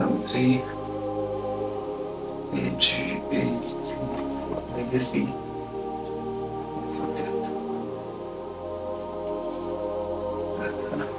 Number 3 legacy,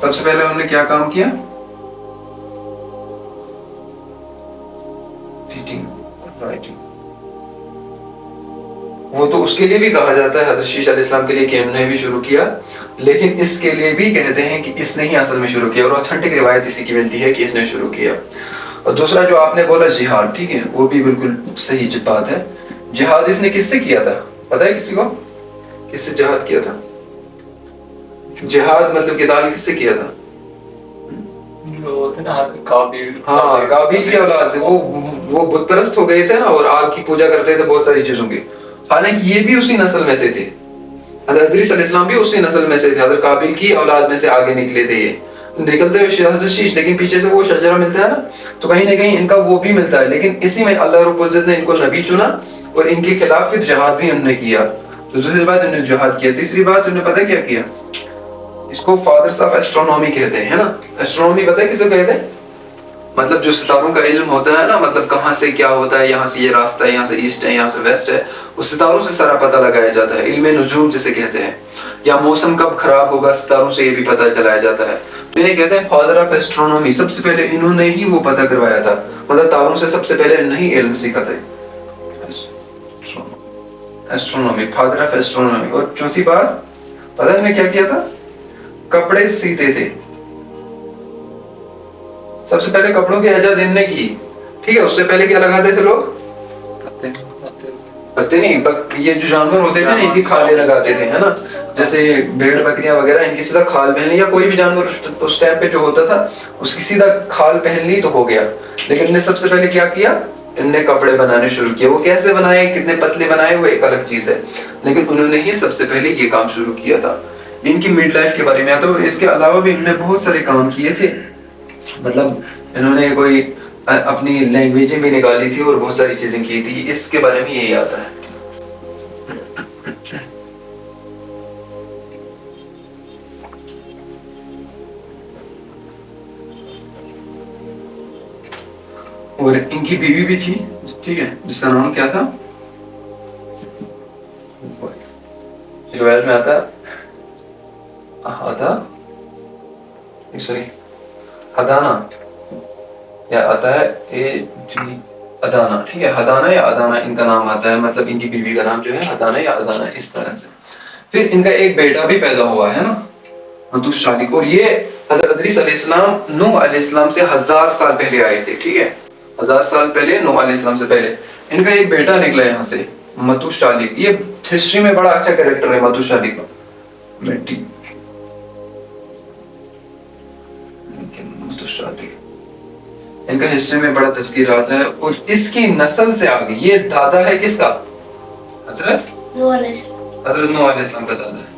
سب سے پہلے انہوں نے کیا کام کیا؟ وہ تو اس کے لیے بھی کہا جاتا ہے حضرت شیش علیہ السلام کے لیے کہ انہوں نے بھی شروع کیا، لیکن اس کے لیے بھی کہتے ہیں کہ اس نے ہی اصل میں شروع کیا، اور اوتھینٹک روایت اسی کی ملتی ہے کہ اس نے شروع کیا۔ اور دوسرا جو آپ نے بولا جہاد، ٹھیک ہے، وہ بھی بالکل صحیح بات ہے۔ جہاد اس نے کس سے کیا تھا پتہ ہے کسی کو؟ کس سے جہاد کیا تھا؟ جہاد مطلب قتال کس سے کیا تھا؟ ہاں، قابیل کی اولاد سے۔ وہ بت پرست ہو گئے تھے نا، اور آگ کی پوجا کرتے تھے بہت ساری چیزوں کی، حالانکہ یہ بھی اسی نسل میں سے تھے۔ حضرت ادریس علیہ السلام بھی اسی نسل میں سے تھے، حضرت قابیل کی اولاد میں سے آگے نکلے تھے یہ نکلتے ہوئے حضرت شیش، لیکن پیچھے سے وہ شجرہ ملتا ہے نا، تو کہیں نہ کہیں ان کا وہ بھی ملتا ہے، لیکن اسی میں اللہ رب العزت نے ان کو نبی چنا اور ان کے خلاف پھر جہاد بھی انہوں نے کیا۔ تو دوسری بات انہوں نے جہاد کیا۔ تیسری بات انہوں نے پتہ کیا کیا؟ اس کو فادرز آف ایسٹرونومی کہتے ہیں نا۔ ایسٹرونومی پتہ ہے کسے کہتے ہیں؟ مطلب جو ستاروں کا علم ہوتا ہے نا، مطلب کہاں سے کیا ہوتا ہے، یہاں سے یہ راستہ ہے، یہاں سے ایسٹ ہے، یہاں سے ویسٹ ہے، اس ستاروں سے سارا پتہ لگایا جاتا ہے، علم نجوم جسے کہتے ہیں۔ یا موسم کب خراب ہوگا، ستاروں سے یہ بھی پتہ چلایا جاتا ہے۔ تو انہیں کہتے ہیں فادر آف ایسٹرونومی۔ سب سے پہلے انہوں نے ہی وہ پتہ کروایا تھا، مطلب تاروں سے سب سے پہلے انہوں نے ہی علم سیکھا تھا۔ Astronomy, father of astronomy. اور چوتھی بات پتہ ہے انہوں نے کیا کیا تھا؟ کپڑے سیتے تھے۔ سب سے پہلے کپڑوں کی ایجاد ان نے کی، ٹھیک ہے۔ اس سے پہلے کیا لگاتے تھے لوگ؟ پتے نہیں، یہ جو جانور ہوتے تھے نا، ان کی کھالیں لگاتے تھے، ہے نا، جیسے بھیڑ بکریاں وغیرہ، ان کی سیدھا کھال پہن لی، یا کوئی بھی جانور اس ٹائم پہ جو ہوتا تھا اس کی سیدھا کھال پہن لی تو ہو گیا۔ لیکن انہیں سب سے پہلے کیا کیا؟ ان نے کپڑے بنانے شروع کیے۔ وہ کیسے بنائے، کتنے پتلے بنائے، وہ ایک الگ چیز ہے، لیکن انہوں نے ہی سب سے پہلے یہ کام شروع کیا تھا۔ ان کی مڈ لائف کے بارے میں آتا ہے، اور اس کے علاوہ بھی انہوں نے بہت سارے کام کیے تھے، مطلب انہوں نے کوئی اپنی لینگویجیں بھی نکالی تھی اور بہت ساری چیزیں کی تھی۔ اس کے بارے میں یہی آتا ہے۔ اور ان کی بیوی بھی تھی، ٹھیک ہے، جس کا نام کیا تھا؟ روایت میں آتا ہدانہ، یا آتا ہے ادانا، ٹھیک ہے، ہدانہ یا ادانا ان کا نام آتا ہے، مطلب ان کی بیوی کا نام جو ہے ہدانہ یا ادانا، اس طرح سے۔ پھر ان کا ایک بیٹا بھی پیدا ہوا ہے نا، متوشالک، اور یہ حضرت ادریس علیہ السلام نوح علیہ السلام سے 1000 سال پہلے آئے تھے، ٹھیک ہے، 1000 سال پہلے، نوح علیہ السلام سے پہلے۔ ان کا ایک بیٹا نکلا یہاں سے، متوشالک۔ یہ ہسٹری میں بڑا اچھا کریکٹر ہے متوشالک کا۔ ان کا ہسٹری میں بڑا تذکرہ آتا ہے، اور اس کی نسل سے آگے یہ دادا ہے کس کا؟ حضرت نوح علیہ السلام کا دادا ہے۔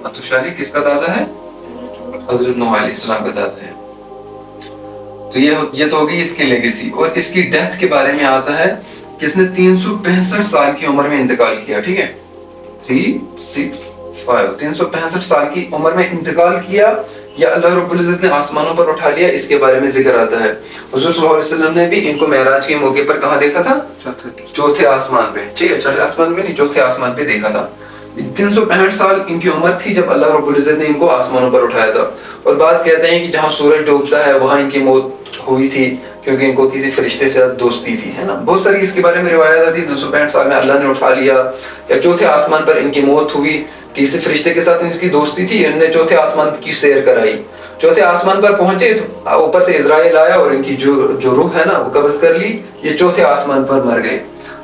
متوشالک کس کا دادا ہے؟ حضرت نوح علیہ السلام کا دادا ہے۔ تو یہ تو ہوگی اس کی لیگیسی۔ اور اس کی ڈیتھ کے بارے میں آتا ہے کہ اس نے 365 سال کی عمر میں انتقال کیا، ٹھیک ہے، 365 سال کی عمر میں انتقال کیا، یا اللہ رب العزت نے آسمانوں پر اٹھا لیا، اس کے بارے میں ذکر آتا ہے۔ حضور صلی اللہ علیہ وسلم نے بھی ان کو معراج کے موقع پر کہاں دیکھا تھا؟ چوتھے آسمان پہ، ٹھیک ہے، چوتھے آسمان پہ نہیں، چوتھے آسمان پہ دیکھا تھا۔ 365 سال ان کی عمر تھی جب اللہ رب العزت نے ان کو آسمانوں پر اٹھایا تھا۔ اور بعض کہتے ہیں کہ جہاں سورج ڈوبتا ہے وہاں ان کی موت ہوئی تھی، کیونکہ ان کو کسی فرشتے سے دوستی تھی، ہے نا۔ بہت ساری اس کے بارے میں روایات آتی ہیں۔ 265 سال میں اللہ نے اٹھا لیا، یا چوتھے آسمان پر ان کی موت ہوئی، کسی فرشتے کے ساتھ ان کی دوستی تھی، انہوں نے چوتھے آسمان کی سیر کرائی۔ چوتھے آسمان پر پہنچے تو اوپر سے اسرائیل آیا اور ان کی جو روح ہے نا وہ قبض کر لی، یہ چوتھے آسمان پر مر گئے۔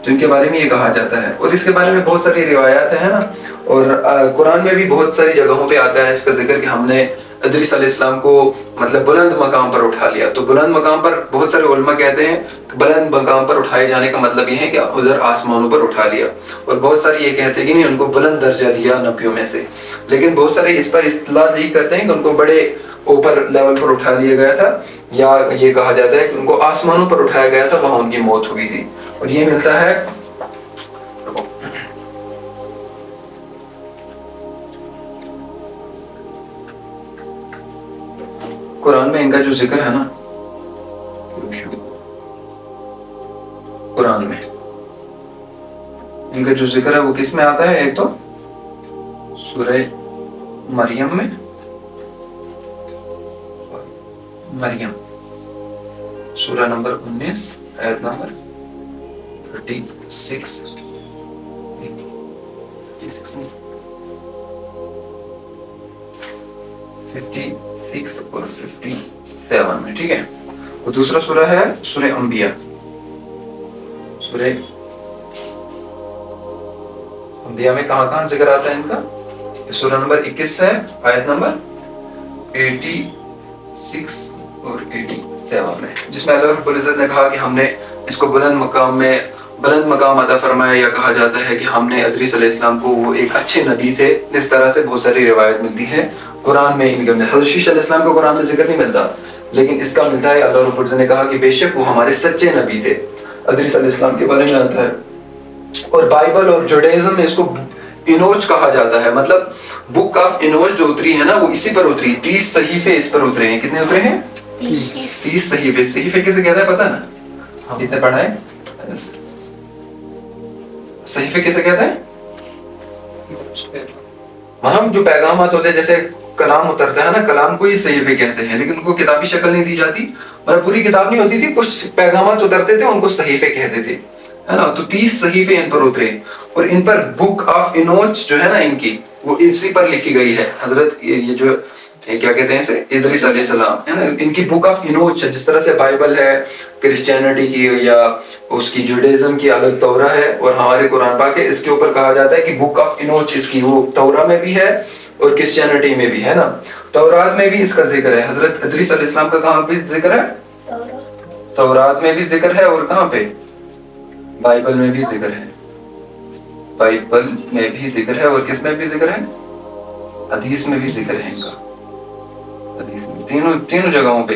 تو ان کے بارے میں یہ کہا جاتا ہے، اور اس کے بارے میں بہت ساری روایات ہیں نا، اور قرآن میں بھی بہت ساری جگہوں پہ آتا ہے اس کا ذکر کہ ہم نے ادریس علیہ السلام کو مطلب بلند مقام پر اٹھا لیا۔ تو بلند مقام پر بہت سارے علماء کہتے ہیں کہ بلند مقام پر اٹھائے جانے کا مطلب یہ ہے کہ ادھر آسمانوں پر اٹھا لیا، اور بہت سارے یہ کہتے ہیں کہ نہیں، ان کو بلند درجہ دیا نبیوں میں سے، لیکن بہت سارے اس پر استدلال یہی کرتے ہیں کہ ان کو بڑے اوپر لیول پر اٹھا لیا گیا تھا، یا یہ کہا جاتا ہے کہ ان کو آسمانوں پر اٹھایا گیا تھا، وہاں ان کی موت ہوئی تھی۔ اور یہ ملتا ہے قرآن میں، ان کا جو ذکر ہے نا، قرآن میں ان کا جو ذکر ہے وہ کس میں آتا ہے؟ ایک تو سورہ مریم میں مریم سورہ نمبر 19 آیت نمبر 36 اور 57 میں. ٹھیک ہے. اور دوسرا سورہ ہے سورہ انبیاء. سورہ انبیاء میں کہاں کہاں ذکر آتا ہے ان کا؟ سورہ نمبر 21 ہے آیت نمبر 86 اور 87 میں، جس میں اللہ رب العزت نے کہا کہ ہم نے اس کو بلند مقام عطا فرمایا، یا کہا جاتا ہے کہ ہم نے ادریس علیہ السلام کو، وہ ایک اچھے نبی تھے. اس طرح سے بہت ساری روایت ملتی ہے قرآن میں. ان کا حضرت شیش علیہ السلام کو قرآن میں ذکر نہیں ملتا، لیکن اس کا ملتا ہے. اللہ رب العزت نے کہا کہ بے شک وہ ہمارے سچے نبی تھے. ادریس علیہ السلام کے بارے میں آتا ہے. اور بائبل اور جوڈائزم میں اس کو انوج کہا جاتا ہے. مطلب بک آف انوج جو اتری ہے نا، وہ اسی پر اتری. 30 صحیفے اس پر اترے ہیں. کتنے اترے ہیں؟ 30 صحیفے. صحیفے کیسے کہتا ہے پتہ نا؟ کتنے پڑھا ہے؟ صحیفے کیسے کہتا ہے؟ ہم جو پیغامات ہوتے ہیں، جیسے کلام اترتا ہے نا، کلام کو ہی صحیفے کہتے ہیں، لیکن ان کو کتابی شکل نہیں دی جاتی. مگر پوری کتاب نہیں ہوتی تھی، کچھ پیغامات اترتے تھے، ان کو صحیفے کہتے تھے، ہے نا. تو 30 صحیفے ان پر اترے، اور ان پر بک آف انوج جو ہے نا ان کی، وہ اسی پر لکھی گئی ہے. حضرت یہ جو کیا کہتے ہیں اسے، ادریس علیہ السلام ہے نا، ان کی بک آف انوج ہے. جس طرح سے بائبل ہے کرسچینٹی کی یا اس کی جوڈائزم کی الگ تورا ہے، اور ہمارے قرآن پاک ہے، اس کے اوپر کہا جاتا ہے کہ بک آف انوج اس کی، وہ تورا میں بھی ہے اور کرسچینٹی میں بھی ہے نا. تورات میں بھی اس کا ذکر ہے. حضرت ادریس علیہ السلام کا کہاں پہ ذکر ہے؟ تورات میں بھی ذکر ہے. اور کہاں پہ؟ بائبل میں بھی ذکر ہے. بائبل میں بھی ذکر ہے. اور کس میں بھی ذکر ہے؟ حدیث میں بھی ذکر ہے ان کا. حدیث میں تینوں جگہوں پہ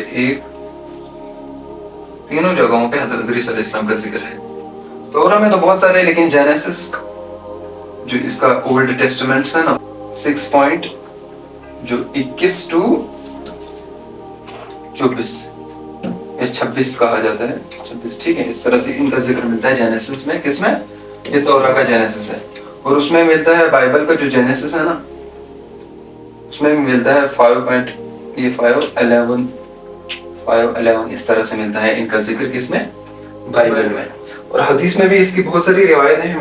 تینوں جگہوں پہ حضرت ادریس علیہ السلام کا ذکر ہے. تورا میں تو بہت سارے، لیکن جینیسس جو اس کا اولڈ ٹیسٹمنٹ ہے نا، 6 پوائنٹ جو 21 to 24 یا 26 کہا جاتا ہے. 26 ٹھیک ہے. اس طرح سے ان کا ذکر ملتا ہے جینیسس میں. کس میں؟ یہ تورا کا جینیسس ہے. اور اس میں ملتا ہے بائبل کا جو جینیسس ہے نا، اس میں ملتا ہے 5:11 اس طرح سے ملتا ہے ان کا ذکر. کس میں؟ بائبل میں. اور حدیث میں بھی اس کی بہت ساری روایتیں ہیں.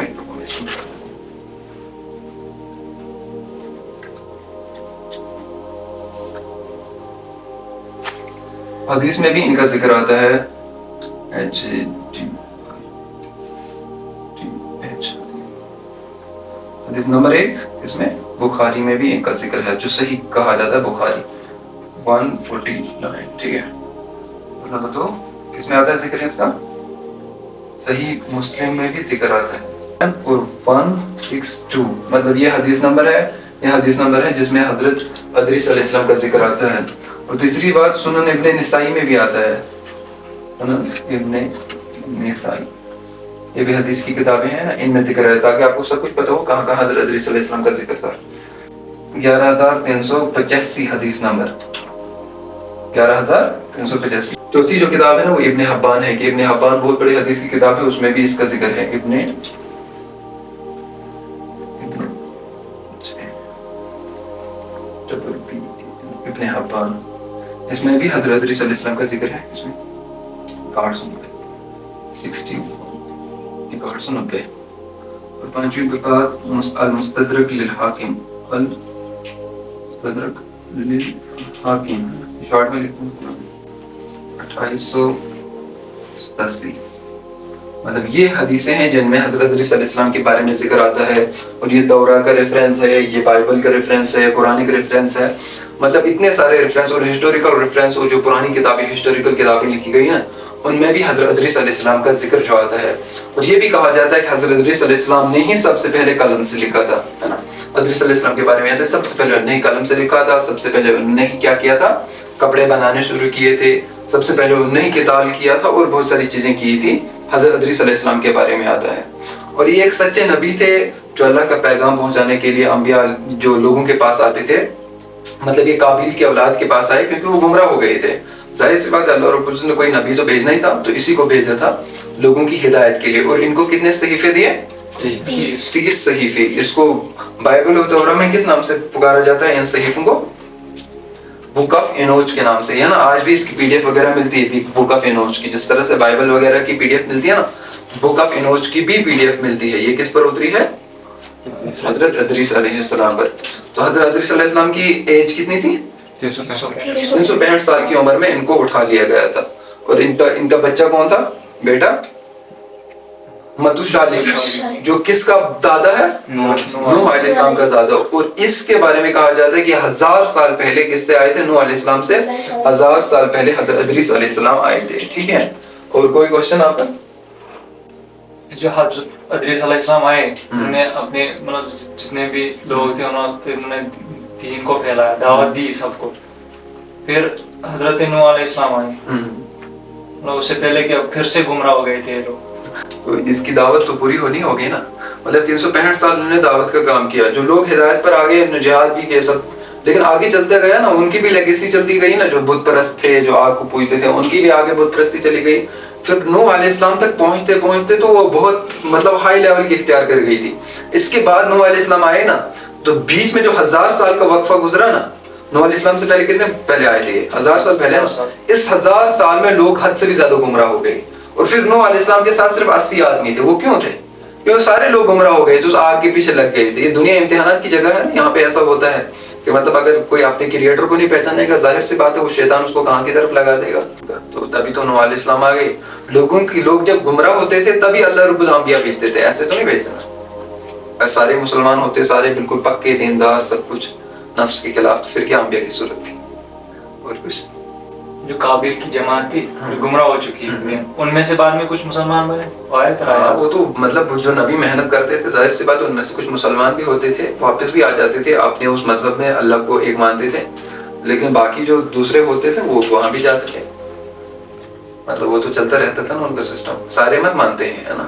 حدیث میں بھی ان کا ذکر آتا ہے. حدیث نمبر 1 اس میں بخاری میں بھی ان کا ذکر ہے، جو صحیح کہا جاتا ہے بخاری 149. ٹھیک ہے. تو کس میں آتا ہے ذکر اس کا؟ صحیح مسلم میں بھی ذکر آتا ہے. اور 162 مطلب یہ حدیث نمبر ہے جس میں حضرت ادریس علیہ السلام کا ذکر آتا ہے. اور تیسری بات سنن ابن نسائی میں بھی آتا ہے. سنن ابن نسائی یہ بھی حدیث کی کتابیں ہیں نا، ان میں ذکر ہے، تاکہ آپ کو سب کچھ پتہ ہو کہاں کہاں حضرت ادریس علیہ السلام کا ذکر تھا. 11385 حدیث نمبر 11385. چوتھی جو کتاب ہے نا، وہ ابن حبان ہے. کہ ابن حبان بہت بڑی حدیث کی کتاب ہے، اس میں بھی اس کا ذکر ہے. ابن حبان، اس میں بھی حضرت ادریس علیہ السلام کا ذکر ہے. اس میں 890. اور پانچویں بات المستدرک للحاکم. شارٹ میں لکھوں 2887. مطلب یہ حدیثیں ہیں جن میں حضرت ادریس علیہ السلام کے بارے میں ذکر آتا ہے. اور یہ تورا کا ریفرنس ہے، یہ بائبل کا ریفرنس ہے، قرآن کا ریفرنس ہے. مطلب اتنے سارے ریفرنس اور ہسٹوریکل ریفرنس، اور جو پرانی کتابیں ہسٹوریکل کتابیں لکھی گئی نا، ان میں بھی حضرت ادریس علیہ السلام کا ذکر جو آتا ہے. اور یہ بھی کہا جاتا ہے کہ حضرت ادریس علیہ السلام نے ہی سب سے پہلے قلم سے لکھا تھا، ہے نا. ادریس علیہ السلام کے بارے میں آتا ہے سب سے پہلے انہوں نے قلم سے لکھا تھا. سب سے پہلے انہوں نے کیا کیا تھا؟ کپڑے بنانے شروع کیے تھے. سب سے پہلے انہوں نے قتال کیا تھا، اور بہت ساری چیزیں کی تھی. حضرت ادریس علیہ السلام کے بارے میں آتا ہے. اور یہ ایک سچے نبی تھے جو اللہ کا پیغام پہنچانے کے لیے انبیاء جو لوگوں کے پاس آتے تھے. مطلب یہ قابیل کی اولاد کے پاس آئے کیونکہ وہ گمراہ ہو گئے تھے. ظاہر سی بات ہے، اللہ رب العزت نے کوئی نبی تو بھیجنا ہی تھا، تو اسی کو بھیجا تھا لوگوں کی ہدایت کے لیے. اور ان کو کتنے صحیفے دیے؟ 30 صحیفے. اس کو بائبل و تورات میں کس نام سے پکارا جاتا ہے؟ ان صحیفوں کو بک آف انوچ کے نام سے. ہے نا, آج بھی اس کی PDF وغیرہ ملتی ہے بک آف انوچ کی. جس طرح سے بائبل وغیرہ کی PDF ملتی ہے نا, بک آف انوچ کی بھی PDF ملتی ہے. یہ کس پر اتری ہے؟ حضرت ادریس علیہ السلام پر. تو حضرت ادریس علیہ السلام کی ایج کتنی تھی؟ 365 سال کی عمر میں ان کو اٹھا لیا گیا تھا. اور ان کا بچہ کون تھا؟ بیٹا متوشالح, جو کس کا دادا ہے؟ نوح علیہ السلام کا دادا. اور اس کے بارے میں کہا جاتا ہے کہ 1000 سال پہلے کس سے آئے تھے؟ نوح علیہ السلام سے 1000 سال پہلے حضرت ادریس علیہ السلام آئے تھے. ٹھیک ہے, اور کوئی کوشچن آپ کا؟ جو حضرت ادریس علیہ السلام آئے, انہوں نے اپنے مطلب جتنے بھی لوگ تھے انہوں نے دین کو پھیلایا, دعوت دی سب کو. پھر حضرت نوح علیہ السلام آئے, مطلب اس سے پہلے کہ پھر سے گمراہ ہو گئے تھے یہ لوگ. تو اس کی دعوت تو پوری ہونی ہوگی نا. مطلب 365 سال انہوں نے دعوت کا کام کیا. جو لوگ ہدایت پر آگے جہاد بھی کیے سب, لیکن آگے چلتے گیا نا, ان کی بھی لیگیسی چلتی گئی نا. جو بت پرست تھے, جو آگ کو پوجتے تھے, ان کی بھی آگے بت پرستی چلی گئی. پھر نوح علیہ السلام تک پہنچتے پہنچتے تو وہ بہت مطلب ہائی لیول کی اختیار کر گئی تھی. اس کے بعد نوح علیہ السلام آئے نا, تو بیچ میں جو 1000 سال کا وقفہ گزرا نا, نوح علیہ السلام سے پہلے کتنے پہلے آئے تھے؟ 1000 سال پہلے. اس 1000 سال میں لوگ حد سے بھی زیادہ گمراہ ہو گئے. اور پھر نوح علیہ السلام کے ساتھ صرف 80 آدمی تھے. وہ کیوں تھے؟ کیونکہ سارے لوگ گمراہ ہو گئے جو آگ کے پیچھے لگ گئے تھے. یہ دنیا امتحانات کی جگہ ہے نا. یہاں پہ ایسا ہوتا ہے کہ مطلب اگر کوئی اپنے کریٹر کو نہیں پہچانے گا, ظاہر سی بات ہے وہ شیطان اس کو کہاں کی طرف لگا دے گا. تو تبھی تو نوح علیہ السلام آ گئے. لوگ جب گمراہ ہوتے تھے تبھی اللہ رب الانبیاء بھیجتے تھے, ایسے تو نہیں بھیجنا. اگر سارے مسلمان ہوتے, سارے بالکل پکے دیندار, سب کچھ نفس کے خلاف, تو پھر کیا انبیاء کی ضرورت تھی؟ اور کچھ جو قابل کی جماعت تھی جو گمراہ ہو چکی ہے, ان میں سے بعد میں کچھ مسلمان بنے. وہ تو مطلب جو نبی محنت کرتے تھے, ظاہر سی بات ہے ان میں سے کچھ مسلمان بھی ہوتے تھے, واپس بھی آ جاتے تھے اپنے اس مذہب میں, اللہ کو ایک مانتے تھے. لیکن باقی جو دوسرے ہوتے تھے وہ وہاں بھی جاتے تھے. مطلب وہ تو چلتا رہتا تھا نا ان کا سسٹم. سارے مت مانتے ہیں, ہے نا.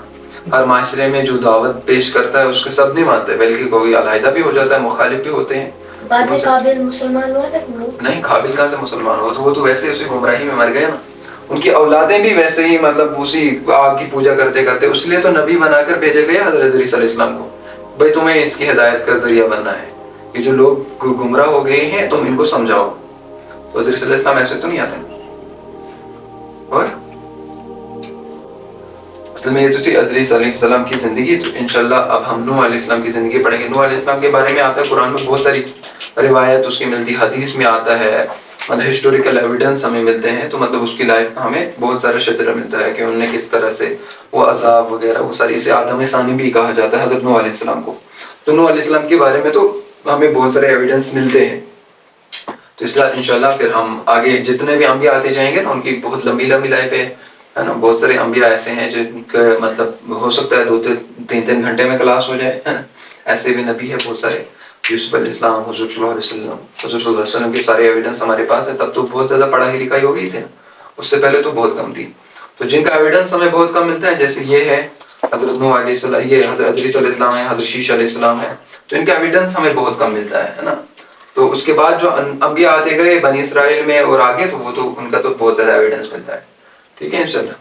ہر معاشرے میں جو دعوت پیش کرتا ہے اس کے سب نہیں مانتے, بلکہ کوئی علیحدہ بھی ہو جاتا ہے, مخالف بھی ہوتے ہیں. بعد میں قابل مسلمان ہوا تھا نہیں, قابل کہاں سے مسلمان ہوا؟ تو وہ تو ویسے اسی گمراہی میں مر گئے نا. ان کی اولادیں بھی ویسے ہی مطلب اسی آگ کی پوجا کرتے کرتے. اس لیے تو نبی بنا کر بھیجے گئے حضرت ادریس علیہ السلام کو, بھائی تمہیں اس کی ہدایت کا ذریعہ بننا ہے. کہ جو لوگ گمراہ ہو گئے ہیں تم ان کو سمجھاؤ. تو ادریس علیہ السلام ایسے تو نہیں آتے. اور اصل میں یہ تو تھی ادریس علیہ السلام کی زندگی. تو انشاءاللہ اب ہم نوح علیہ السلام کی زندگی پڑھیں گے. نوح علیہ السلام کے بارے میں آتا ہے قرآن میں بہت ساری روایت اس کی ملتی, حدیث میں آتا ہے, مطلب ہسٹوریکل ایویڈنس ہمیں ملتے ہیں. تو مطلب اس کی لائف کا ہمیں بہت سارا شجرہ ملتا ہے کہ انہوں نے کس طرح سے وہ عذاب وغیرہ وہ ساری, اسے آدم ثانی بھی کہا جاتا ہے حضرت نوح علیہ السلام کو. تو نوح علیہ السلام کے بارے میں تو ہمیں بہت سارے ایویڈنس ملتے ہیں. تو اس لیے انشاءاللہ پھر ہم آگے جتنے بھی انبیاء آتے جائیں گے نا, ان کی بہت لمبی لمبی لائف ہے نا. بہت سارے انبیاء ایسے ہیں جن کا مطلب ہو سکتا ہے 2-3 گھنٹے میں کلاس ہو جائے. ایسے بھی نبی ہے بہت سارے, یوسف علیہ السلام, حضور صلی اللہ علیہ وسلم, حضور صلی اللہ علیہ وسلم کی ساری ایویڈنس ہمارے پاس ہے. تب تو بہت زیادہ پڑھائی لکھائی ہو گئی تھی, اس سے پہلے تو بہت کم تھی. تو جن کا ایویڈنس ہمیں بہت کم ملتا ہے, جیسے یہ ہے حضرت نوح علیہ السلام, یہ حضرت ادریس علیہ السلام ہے, حضرت شیش علیہ السلام ہے. تو ان کا ایویڈنس ہمیں بہت کم ملتا ہے نا. تو اس کے بعد جو انبیاء آتے گئے بنی اسرائیل میں اور آگے, تو وہ تو ان کا تو بہت زیادہ ایویڈنس ملتا ہے. ٹھیک ہے انشاءاللہ.